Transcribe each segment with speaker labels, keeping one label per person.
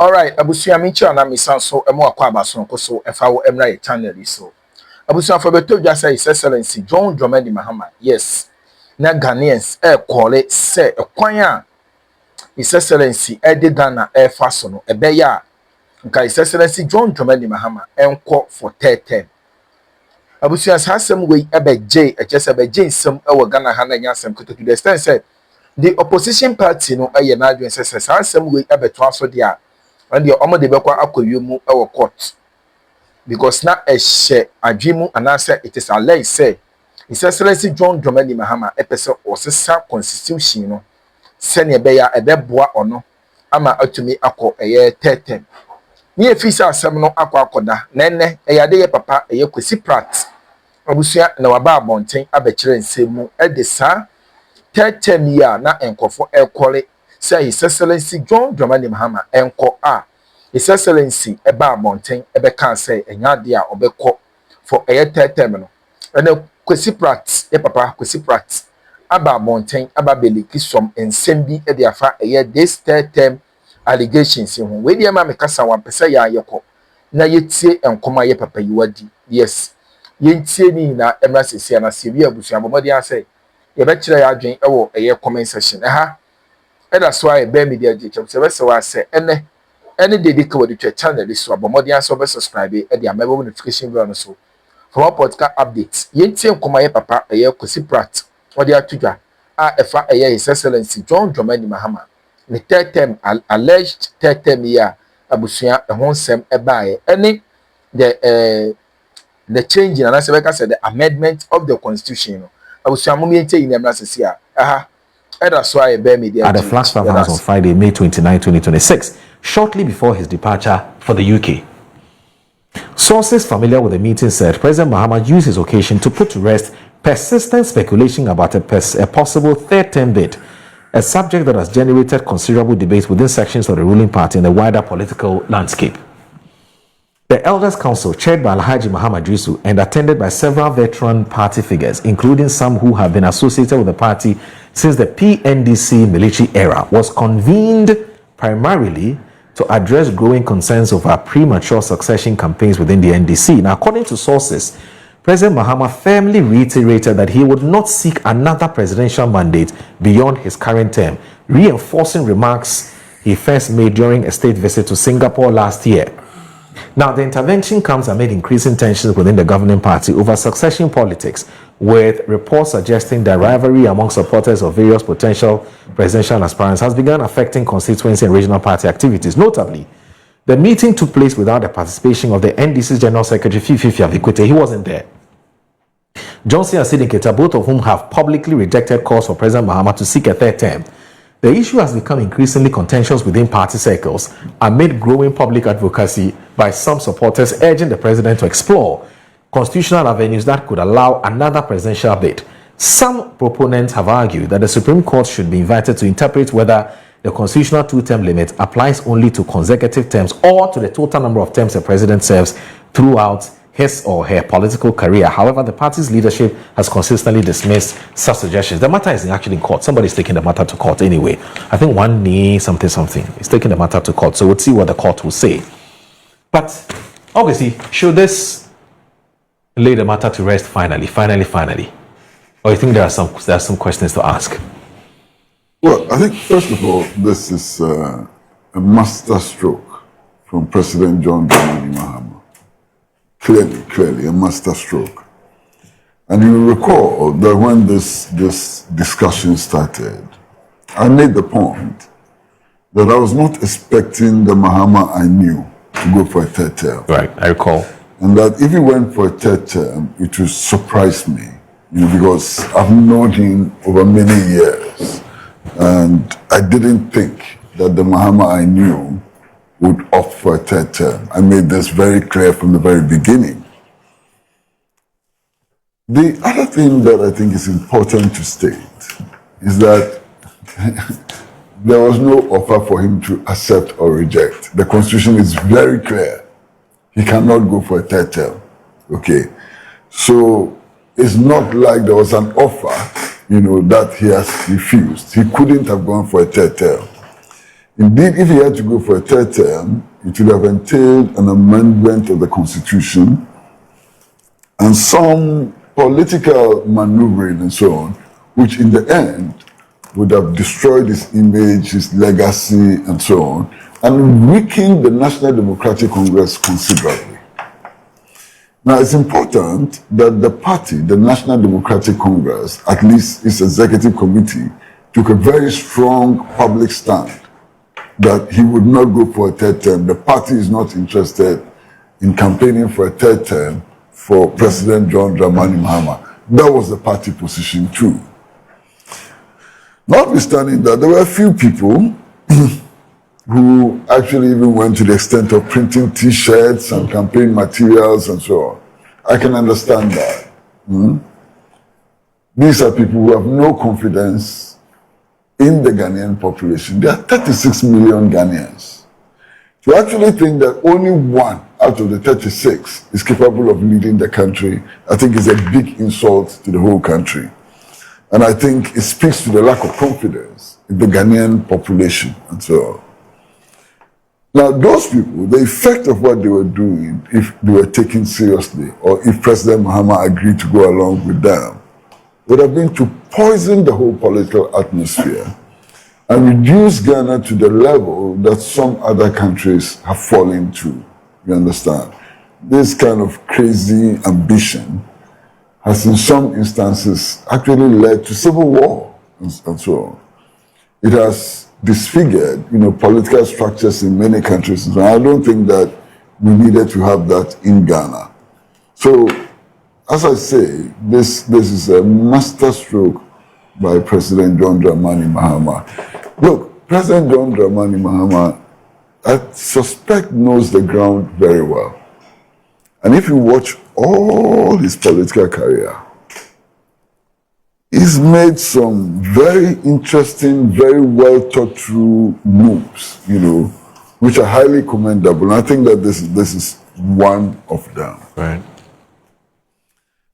Speaker 1: All right, Abusia Micha na misanso emo akwa abaso nkoso efa wo emra ye channel so. Abusia for beto just say His Excellency John Dramani Mahama. Yes. Na Ghanaians call say ekwan a His Excellency de Ghana fa so no ebeya nka His Excellency John Dramani Mahama enko for third term. Abusia asem we ebeje ejese ebeje nsem e wo Ghana ha na nya asem to the extent say the opposition party no eye na adwen say asem we ebeto aso dia and the omo de bekwa akowie mu e wo court because na ehye adwemu anase it is alleged say His Excellency John Dramani Mahama epese osesa constitution no se ne beya ebeboa ono ama atumi akọ eye tetem ni efisa asem no akọ akoda na enne eyade ye papa eye Kwesi Pratt obusia na waba abonten abekire nsemu ede sa tetem ya na enkofo ekole say His Excellency John Dramani Mahama enko a His Excellency eba abonten ebe kan say enyade a obekọ for eye tetem no ene Kwesi Pratt ye papa Kwesi Pratt aba abonten aba beliki som ensem bi e de afa eye this third term allegations ho we dey ma me kasa wan pese ya yekọ na yetie enkoma ye papa yiwadi yes yentie ni na emra sesi na se bi abusu abomodi ase ye be kire ya adwen e wo eye comment section ha e da so aye be media gichem se be se wa se ene dedika wodi channel so abomodi ase obe subscribe e de amebo notification bell no so for more podcast updates yentie enkoma ye papa eye Kwesi Pratt odi atudwa a efa eye His Excellency John Dramani Mahama the third term alleged third term year abusuya ehon sem ebae any the change in anasebeka said the amendment of the constitution abusuya mumiyente in emrasisi aha eda so aye be media
Speaker 2: at the Flagstaff House on Friday, May 29, 2026, shortly before his departure for the UK. Sources familiar with the meeting said President Mahama used his occasion to put to rest persistent speculation about a possible third term bid, a subject that has generated considerable debate within sections of the ruling party and the wider political landscape. The Elders Council, chaired by Alhaji Mahama Drisu and attended by several veteran party figures, including some who have been associated with the party since the PNDC military era, was convened primarily to address growing concerns over premature succession campaigns within the NDC. Now, according to sources, President Mahama firmly reiterated that he would not seek another presidential mandate beyond his current term, reinforcing remarks he first made during a state visit to Singapore last year. Now, the intervention comes amid increasing tensions within the governing party over succession politics, with reports suggesting that rivalry among supporters of various potential presidential aspirants has begun affecting constituency and regional party activities. Notably, the meeting took place without the participation of the NDC's General Secretary Fifi Avikwete. He wasn't there. Johnson and Sidney Keita, both of whom have publicly rejected calls for President Mahama to seek a third term. The issue has become increasingly contentious within party circles amid growing public advocacy by some supporters urging the president to explore constitutional avenues that could allow another presidential bid. Some proponents have argued that the Supreme Court should be invited to interpret whether the constitutional two-term limit applies only to consecutive terms or to the total number of terms a president serves throughout his or her political career. However, the party's leadership has consistently dismissed such suggestions. The matter is actually in court. Somebody's taking the matter to court anyway. I think one knee something is taking the matter to court. So we'll see what the court will say. But obviously, should this lay the matter to rest finally? Or you think there are some questions to ask?
Speaker 3: Well, I think first of all, this is a master stroke from President John Dramani Mahama. Clearly a master stroke. And you recall that when this discussion started, I made the point that I was not expecting the Mahama I knew to go for a third term.
Speaker 2: Right, I recall.
Speaker 3: And that if he went for a third term, it would surprise me, because I've known him over many years. And I didn't think that the Mahama I knew would opt for a third term. I made this very clear from the very beginning. The other thing that I think is important to state is that there was no offer for him to accept or reject. The Constitution is very clear. He cannot go for a third term. Okay. So it's not like there was an offer, that he has refused. He couldn't have gone for a third term. Indeed, if he had to go for a third term, it would have entailed an amendment of the constitution and some political maneuvering and so on, which in the end would have destroyed his image, his legacy, and so on, and weakened the National Democratic Congress considerably. Now, it's important that the party, the National Democratic Congress, at least its executive committee, took a very strong public stand that he would not go for a third term. The party is not interested in campaigning for a third term for President John Dramani Mahama. That was the party position too. Notwithstanding that, there were a few people who actually even went to the extent of printing T-shirts and campaign materials and so on. I can understand that. These are people who have no confidence in the Ghanaian population. There are 36 million Ghanaians. To actually think that only one out of the 36 is capable of leading the country, I think is a big insult to the whole country. And I think it speaks to the lack of confidence in the Ghanaian population and so on. Now, those people, the effect of what they were doing, if they were taken seriously, or if President Mahama agreed to go along with them, would have been to poison the whole political atmosphere and reduce Ghana to the level that some other countries have fallen to. You understand? This kind of crazy ambition has in some instances actually led to civil war and so on. It has disfigured, political structures in many countries. And I don't think that we needed to have that in Ghana. So, as I say, this is a masterstroke by President John Dramani Mahama. Look, President John Dramani Mahama, I suspect, knows the ground very well. And if you watch all his political career, he's made some very interesting, very well thought through moves, which are highly commendable. And I think that this is one of them.
Speaker 2: Right.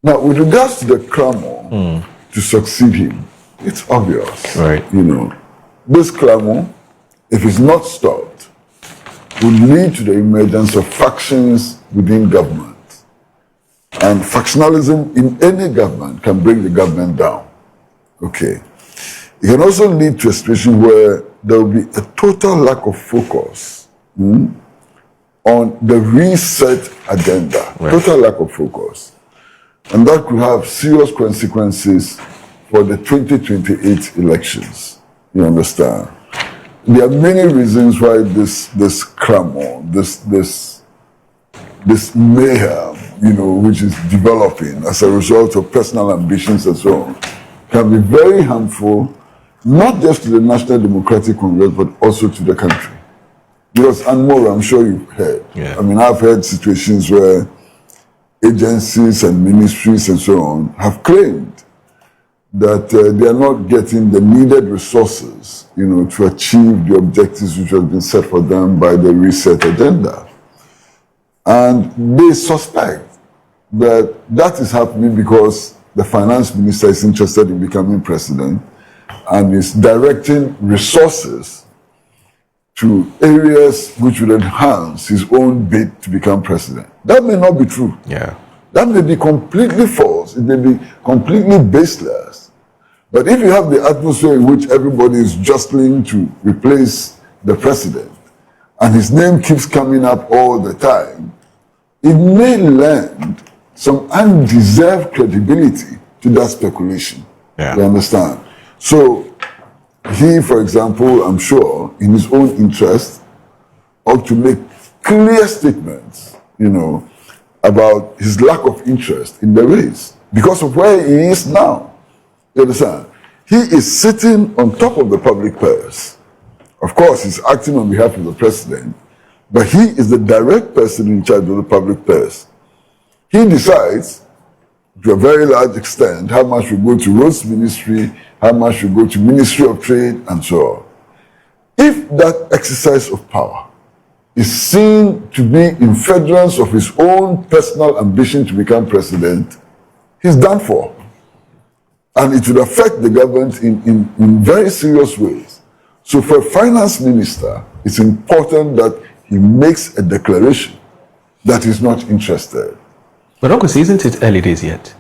Speaker 3: Now, with regards to the clamor to succeed him, it's obvious.
Speaker 2: Right.
Speaker 3: This clamor, if it's not stopped, would lead to the emergence of factions within government. And factionalism in any government can bring the government down. Okay. It can also lead to a situation where there will be a total lack of focus on the reset agenda. Right. Total lack of focus. And that could have serious consequences for the 2028 elections. You understand? There are many reasons why this clamor, this mayhem, which is developing as a result of personal ambitions and so on, can be very harmful, not just to the National Democratic Congress, but also to the country. Because, and more, I'm sure you've heard.
Speaker 2: Yeah.
Speaker 3: I mean, I've heard situations where agencies and ministries and so on have claimed that they are not getting the needed resources, to achieve the objectives which have been set for them by the reset agenda. And they suspect that that is happening because the finance minister is interested in becoming president and is directing resources to areas which will enhance his own bid to become president. That may not be true.
Speaker 2: Yeah.
Speaker 3: That may be completely false. It may be completely baseless. But if you have the atmosphere in which everybody is jostling to replace the president, and his name keeps coming up all the time, it may lend some undeserved credibility to that speculation.
Speaker 2: Yeah.
Speaker 3: You understand? So, he, for example, I'm sure, in his own interest, ought to make clear statements, about his lack of interest in the race because of where he is now. You understand? He is sitting on top of the public purse. Of course, he's acting on behalf of the president, but he is the direct person in charge of the public purse. He decides, to a very large extent, how much will go to roads ministry, how much will go to Ministry of Trade, and so on. If that exercise of power is seen to be in furtherance of his own personal ambition to become president, he's done for. And it would affect the government in very serious ways. So for a finance minister, it's important that he makes a declaration that he's not interested.
Speaker 2: But Uncle, isn't it early days yet?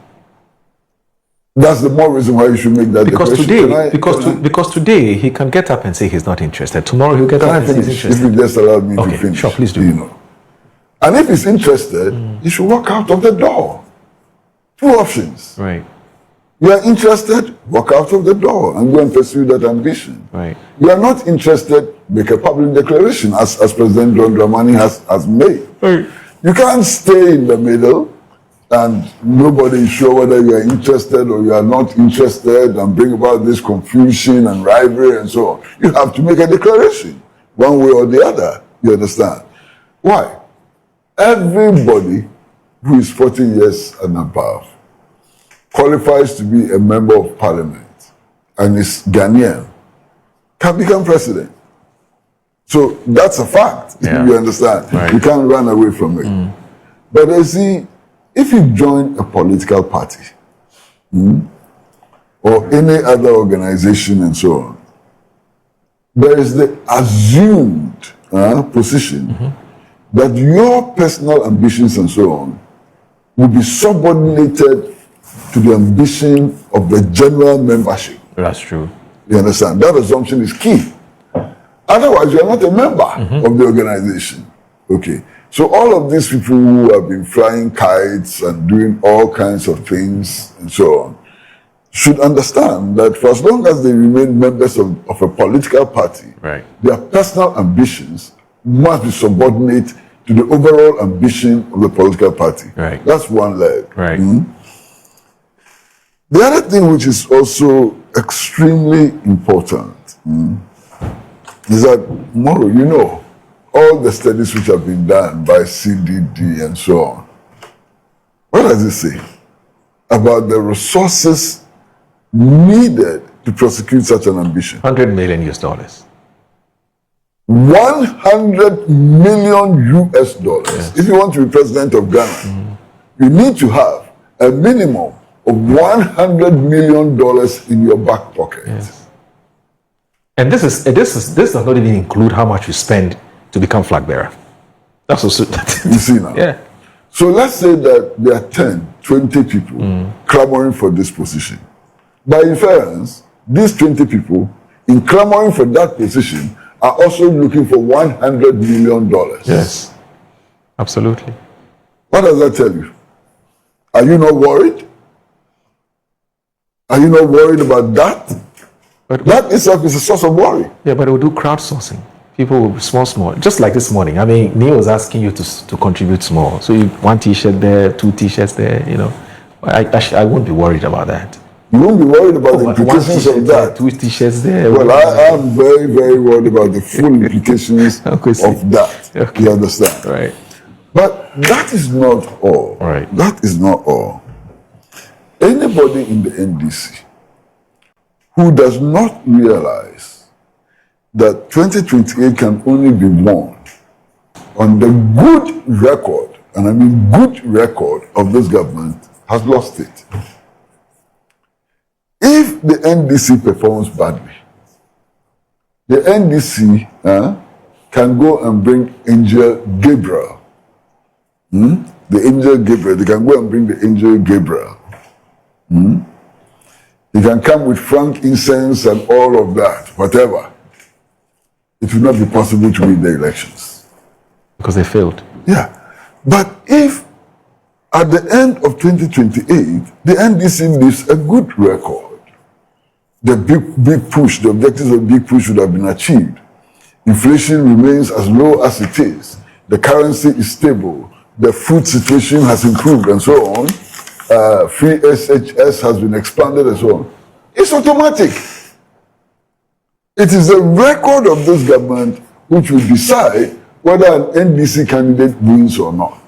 Speaker 3: That's the more reason why you should make that
Speaker 2: Because
Speaker 3: declaration.
Speaker 2: because today he can get up and say he's not interested. Tomorrow he'll get up and say he's interested.
Speaker 3: If you just allow me to finish.
Speaker 2: Sure, please do.
Speaker 3: You know. And if he's interested, he should walk out of the door. Two options.
Speaker 2: Right.
Speaker 3: You are interested, walk out of the door and go and pursue that ambition.
Speaker 2: Right.
Speaker 3: You are not interested, make a public declaration as President John Dramani has made.
Speaker 2: Right.
Speaker 3: You can't stay in the middle and nobody is sure whether you are interested or you are not interested and bring about this confusion and rivalry and so on. You have to make a declaration, one way or the other. You understand? Why? Everybody who is 40 years and above qualifies to be a member of parliament and is Ghanaian can become president. So that's a fact.
Speaker 2: Yeah.
Speaker 3: You understand?
Speaker 2: Right.
Speaker 3: You can't run away from it. But you see, if you join a political party or any other organization and so on, there is the assumed position that your personal ambitions and so on will be subordinated to the ambition of the general membership.
Speaker 2: That's true.
Speaker 3: You understand? That assumption is key. Otherwise, you are not a member of the organization. Okay. So all of these people who have been flying kites and doing all kinds of things and so on should understand that for as long as they remain members of a political party,
Speaker 2: Right.
Speaker 3: their personal ambitions must be subordinate to the overall ambition of the political party.
Speaker 2: Right.
Speaker 3: That's one leg.
Speaker 2: Right.
Speaker 3: The other thing which is also extremely important is that, Moro, you know, all the studies which have been done by CDD and so on, what does it say about the resources needed to prosecute such an ambition?
Speaker 2: $100 million.
Speaker 3: 100 million US dollars.
Speaker 2: Yes.
Speaker 3: If you want to be president of Ghana, you need to have a minimum of $100 million in your back pocket.
Speaker 2: Yes. And this does not even include how much you spend to become flag bearer. That's also
Speaker 3: You see now?
Speaker 2: Yeah.
Speaker 3: So let's say that there are 10, 20 people clamoring for this position. By inference, these 20 people, in clamoring for that position, are also looking for $100 million.
Speaker 2: Yes. Absolutely.
Speaker 3: What does that tell you? Are you not worried? Are you not worried about that?
Speaker 2: But
Speaker 3: That itself is a source of worry.
Speaker 2: yeah, but we'll do crowdsourcing. People will small. Just like this morning. I mean, Neil was asking you to contribute small. So you one T-shirt there, two T-shirts there. You know, I won't be worried about that.
Speaker 3: You won't be worried about the
Speaker 2: One
Speaker 3: implications
Speaker 2: T-shirt
Speaker 3: of
Speaker 2: there,
Speaker 3: that.
Speaker 2: two T-shirts there.
Speaker 3: Well, I am very, very worried about the full implications
Speaker 2: Kwesi.
Speaker 3: of that.
Speaker 2: Okay.
Speaker 3: You understand?
Speaker 2: Right.
Speaker 3: But that is not all.
Speaker 2: Right.
Speaker 3: That is not all. Anybody in the NDC who does not realize that 2028 can only be won on the good record, and I mean good record of this government, has lost it. If the NDC performs badly, the NDC can go and bring Angel Gabriel. The Angel Gabriel, they can go and bring the Angel Gabriel. They can come with frankincense and all of that, whatever. It will not be possible to win the elections.
Speaker 2: Because they failed.
Speaker 3: Yeah. But if at the end of 2028, the NDC leaves a good record, the big push, the objectives of the big push would have been achieved. Inflation remains as low as it is. The currency is stable. The food situation has improved and so on. Free SHS has been expanded and so on. It's automatic. It is the record of this government which will decide whether an NDC candidate wins or not.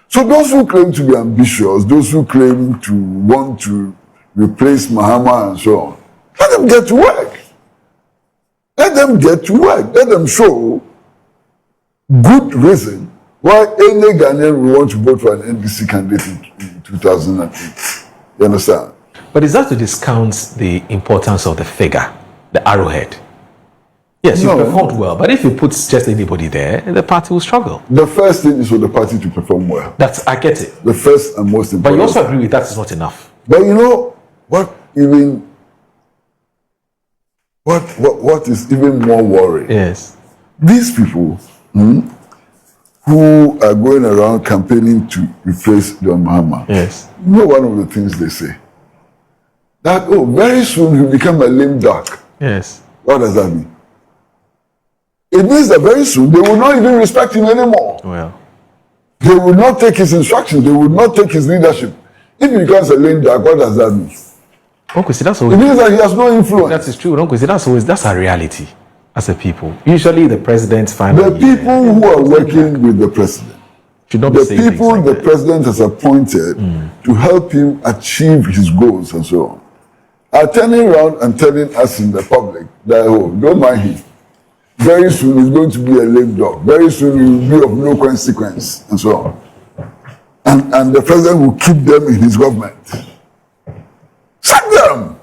Speaker 3: So those who claim to be ambitious, those who claim to want to replace Mahama and so on, let them get to work. Let them get to work. Let them show good reason why any Ghanaian will want to vote for an NDC candidate in 2008. You understand?
Speaker 2: But is that to discount the importance of the figure, the arrowhead? Yes, you
Speaker 3: No.
Speaker 2: performed well, but if you put just anybody there, the party will struggle.
Speaker 3: The first thing is for the party to perform well.
Speaker 2: I get it.
Speaker 3: The first and most important.
Speaker 2: But you also agree with that is not enough.
Speaker 3: But you know what? What is even more worrying?
Speaker 2: Yes.
Speaker 3: These people who are going around campaigning to replace John Mahama.
Speaker 2: Yes.
Speaker 3: You know one of the things they say? That, very soon he'll become a lame duck.
Speaker 2: Yes.
Speaker 3: What does that mean? It means that very soon they will not even respect him anymore.
Speaker 2: Well.
Speaker 3: They will not take his instructions. They will not take his leadership. If he becomes a lame duck, what does that mean?
Speaker 2: Uncle, see, that's
Speaker 3: It
Speaker 2: always,
Speaker 3: means that he has no influence.
Speaker 2: that is true. Uncle, see, that's our reality as a people. Usually the president
Speaker 3: The people who are working with the president,
Speaker 2: should not be
Speaker 3: the
Speaker 2: saying
Speaker 3: people
Speaker 2: things like
Speaker 3: the
Speaker 2: that.
Speaker 3: president has appointed to help him achieve his goals and so on, are turning around and telling us in the public that, don't mind him. Very soon he's going to be a lame dog. Very soon he will be of no consequence and so on. And the president will keep them in his government. Sack them!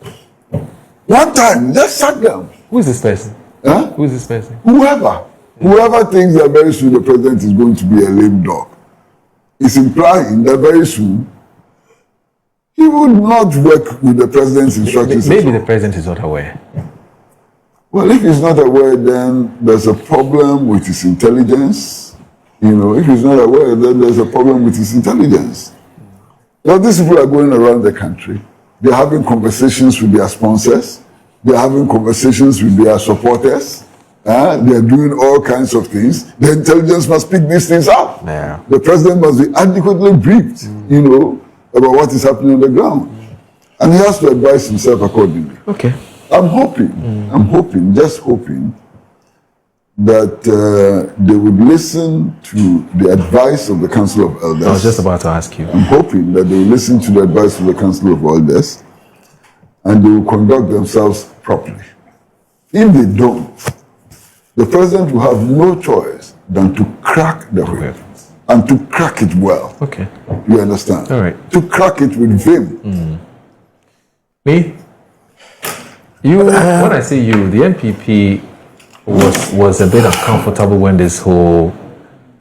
Speaker 3: One time, just sack them.
Speaker 2: Who is this person?
Speaker 3: Huh?
Speaker 2: Who is this person?
Speaker 3: Whoever thinks that very soon the president is going to be a lame dog is implying that very soon he will not work with the president's instructions.
Speaker 2: Maybe the president is not aware.
Speaker 3: Well, if he's not aware, then there's a problem with his intelligence. If he's not aware, then there's a problem with his intelligence. Now, these people are going around the country. They're having conversations with their sponsors. They're having conversations with their supporters. They're doing all kinds of things. The intelligence must pick these things up.
Speaker 2: Yeah.
Speaker 3: The president must be adequately briefed, about what is happening on the ground. And he has to advise himself accordingly.
Speaker 2: Okay.
Speaker 3: Just hoping that they would listen to the advice of the Council of Elders.
Speaker 2: I was just about to ask you.
Speaker 3: I'm hoping that they will listen to the advice of the Council of Elders and they will conduct themselves properly. If they don't, the president will have no choice than to crack the whip and to crack it well.
Speaker 2: Okay.
Speaker 3: You understand?
Speaker 2: All right.
Speaker 3: To crack it with vim.
Speaker 2: Me? When I say you, the NPP was a bit uncomfortable when this whole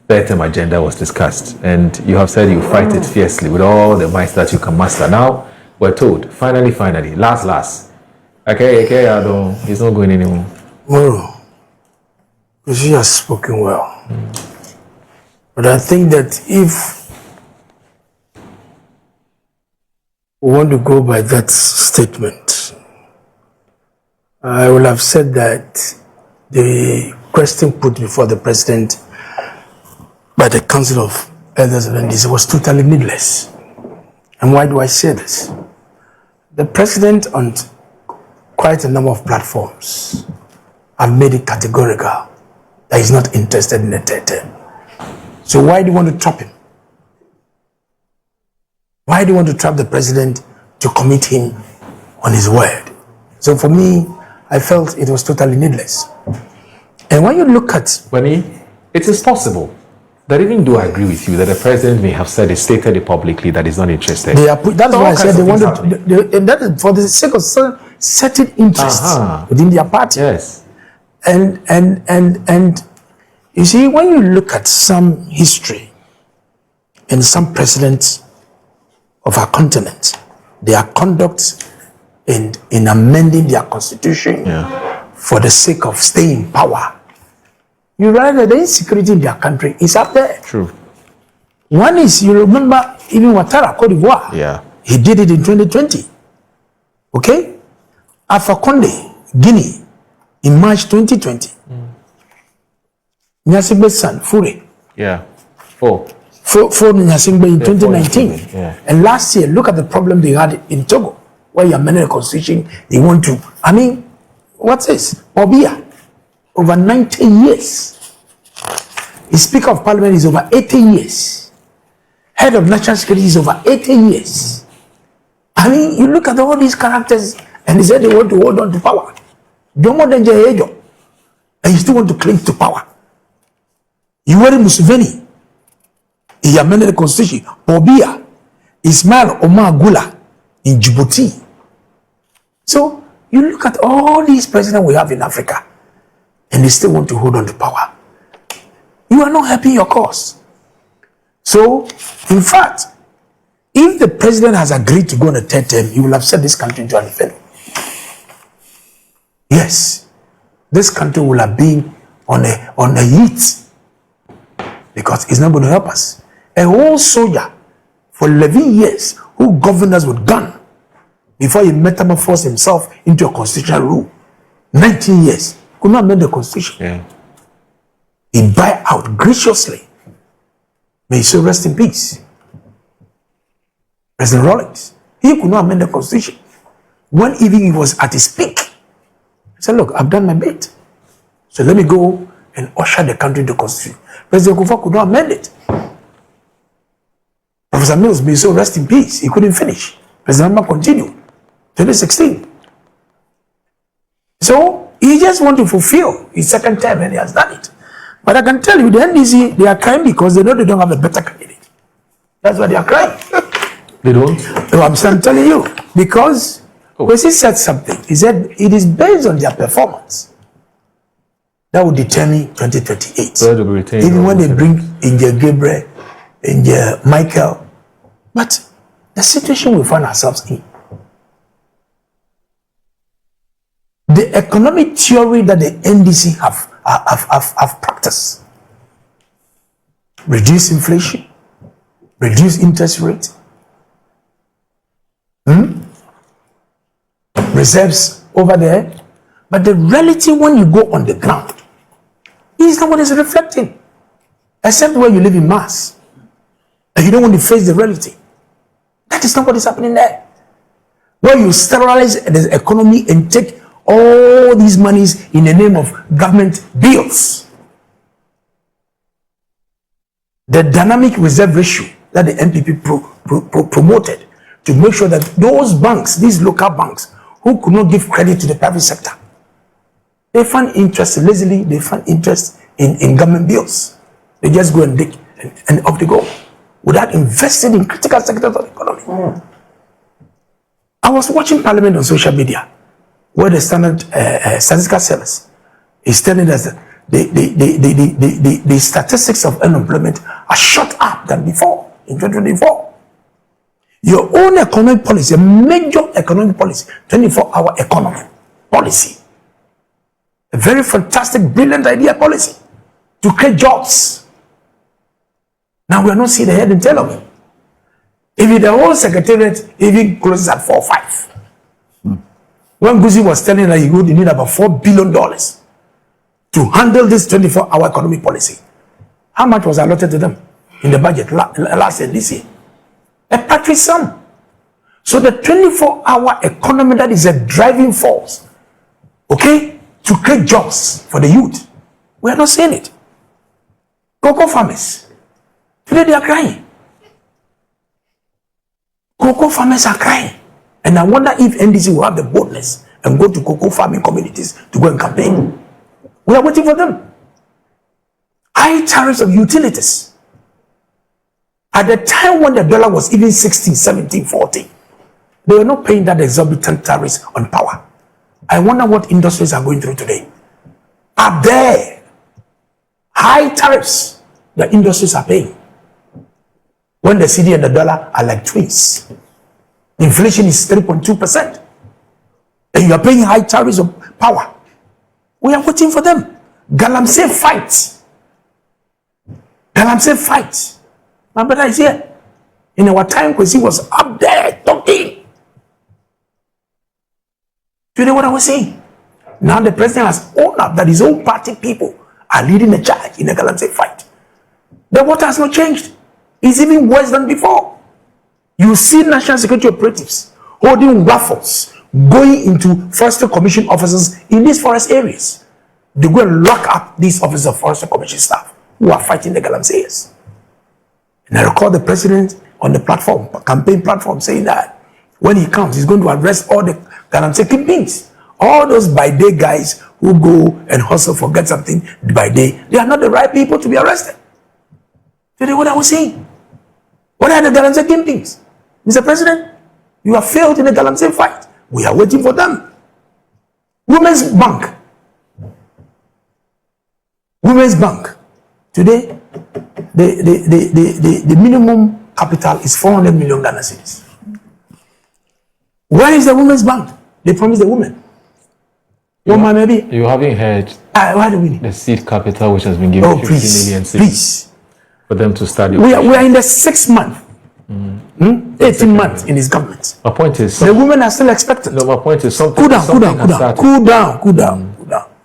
Speaker 2: third-term agenda was discussed, and you have said you fight it fiercely with all the might that you can muster. Now we're told, finally, last, okay, he's not going anymore.
Speaker 4: Moro, because he has spoken well. But I think that if we want to go by that statement, I will have said that the question put before the president by the Council of Elders and this was totally needless. And why do I say this? The president on quite a number of platforms have made it categorical that he's not interested in a third term. So why do you want to trap him? Why do you want to trap the president to commit him on his word? So for me, I felt it was totally needless. And when you look at...
Speaker 2: Benny, it is possible that even though I agree with you that the president may have stated it publicly that he's not interested.
Speaker 4: That's why I said they wanted to, and that is for the sake of certain interests within their party.
Speaker 2: Yes.
Speaker 4: And you see, when you look at some history and some presidents of our continent, their conduct in amending their constitution for the sake of staying in power, you realize that the insecurity in their country is up there.
Speaker 2: True.
Speaker 4: One is, you remember, even Ouattara, Cote d'Ivoire.
Speaker 2: Yeah.
Speaker 4: He did it in 2020. Okay? Alpha Conde, Guinea, in March 2020. Nyasingbe's son, Fure.
Speaker 2: Yeah. Four
Speaker 4: Nyasingbe in 2019.
Speaker 2: Yeah.
Speaker 4: And last year, look at the problem they had in Togo, where you amended the constitution, they want to. I mean, what's this? Obia, over 90 years. The Speaker of Parliament is over 80 years. Head of National Security is over 80 years. I mean, you look at all these characters and they said they want to hold on to power. And you still want to cling to power. Yoweri Museveni, he amended the constitution. Obia, Ismail Omar Gula in Djibouti. So you look at all these presidents we have in Africa, and they still want to hold on to power. You are not helping your cause. So, in fact, if the president has agreed to go on a third term, he will have set this country into an inferno. Yes, this country will have been on a heat because it's not going to help us. A whole soldier for 11 years who governed us with gun before he metamorphosed himself into a constitutional rule. 19 years could not amend the constitution.
Speaker 2: Yeah.
Speaker 4: He died out graciously. May he so rest in peace. President Rawlings, he could not amend the constitution. When even he was at his peak, he said, look, I've done my bit. So let me go and usher the country into the constitution. President Kufuor could not amend it. Professor Mills, may he so rest in peace. He couldn't finish. President Mahama continued. 2016. So he just want to fulfill his second term and he has done it. But I can tell you, the NDC, they are crying because they know they don't have a better candidate. That's why they are crying.
Speaker 2: They don't?
Speaker 4: No, I'm telling you. Because Kwesi said something. He said it is based on their performance that will determine 2028.
Speaker 2: So they'll be retained.
Speaker 4: Even when they bring Inge Gabriel, Inge Michael. But the situation we find ourselves in, the economic theory that the NDC have practiced, reduce inflation, reduce interest rate, reserves over there, but the reality when you go on the ground is not what is reflecting, except where you live in mass and you don't want to face the reality. That is not what is happening there. Where you sterilize the economy and take all these monies in the name of government bills. The dynamic reserve ratio that the NPP promoted to make sure that those banks, these local banks, who could not give credit to the private sector, they find interest lazily, they find interest in government bills. They just go and dig and off they go without investing in critical sectors of the economy. I was watching Parliament on social media where the standard statistical service is telling us that the statistics of unemployment are shot up than before in 2024. Your own economic policy, a major economic policy, 24-hour economy policy, a very fantastic, brilliant idea policy to create jobs. Now we are not seeing the head and tail of it. If the whole secretariat even closes at 4 or 5. When Guzi was telling that he would need about $4 billion to handle this 24-hour economic policy, how much was allotted to them in the budget last year, this year? A paltry sum. So the 24-hour economy that is a driving force, okay, to create jobs for the youth, we are not seeing it. Cocoa farmers, today they are crying. Cocoa farmers are crying. And I wonder if NDC will have the boldness and go to cocoa farming communities to go and campaign. We are waiting for them. High tariffs of utilities. At the time when the dollar was even 16, 17, 14, they were not paying that exorbitant tariffs on power. I wonder what industries are going through today. Are there high tariffs that industries are paying when the CD and the dollar are like twins? Inflation is 3.2%. And you are paying high tariffs of power. We are waiting for them. Galamsey fight. Galamsey fight. My brother is here. In our time, Kwesi was up there talking. You know what I was saying? Now the president has owned up that his own party people are leading the charge in the Galamsey fight. The water has not changed. It's even worse than before. You see national security operatives holding raffles, going into forestry commission officers in these forest areas. They go and lock up these officers of forestry commission staff who are fighting the Galamseyers. And I recall the president on the platform, campaign platform, saying that when he comes, he's going to arrest all the Galamsey kingpins. All those by day guys who go and hustle for get something by day, they are not the right people to be arrested. You know what I was saying? What are the Galamsey kingpins? Mr. President, you have failed in the Galamsey fight. We are waiting for them. Women's Bank. Women's Bank. Today, the minimum capital is 400 million Ghana cedis. Where is the Women's Bank? They promised the women.
Speaker 2: You haven't heard
Speaker 4: why do we need
Speaker 2: the seed capital which has been given 50 million cedis
Speaker 4: please.
Speaker 2: For them to study.
Speaker 4: We are in the 6th month. 18 months in his government.
Speaker 2: My point is
Speaker 4: the women are still expectant.
Speaker 2: No, my point is something.
Speaker 4: Cool down.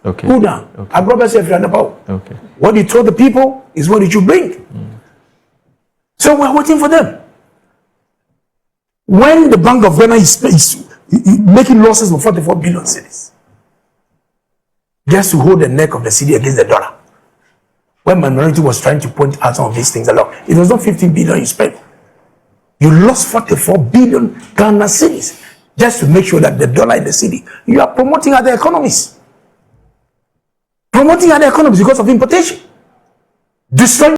Speaker 4: Okay. Cool down.
Speaker 2: Okay.
Speaker 4: I promise you, if you're about.
Speaker 2: Okay.
Speaker 4: What you told the people is what you should bring. So we're waiting for them. When the Bank of Ghana is making losses of 44 billion cedis, just to hold the neck of the cedi against the dollar, when minority was trying to point out some of these things along, it was not 15 billion you spent. You lost 44 billion Ghana cedis just to make sure that the dollar in the cedi, you are promoting other economies. Promoting other economies because of importation. Destroying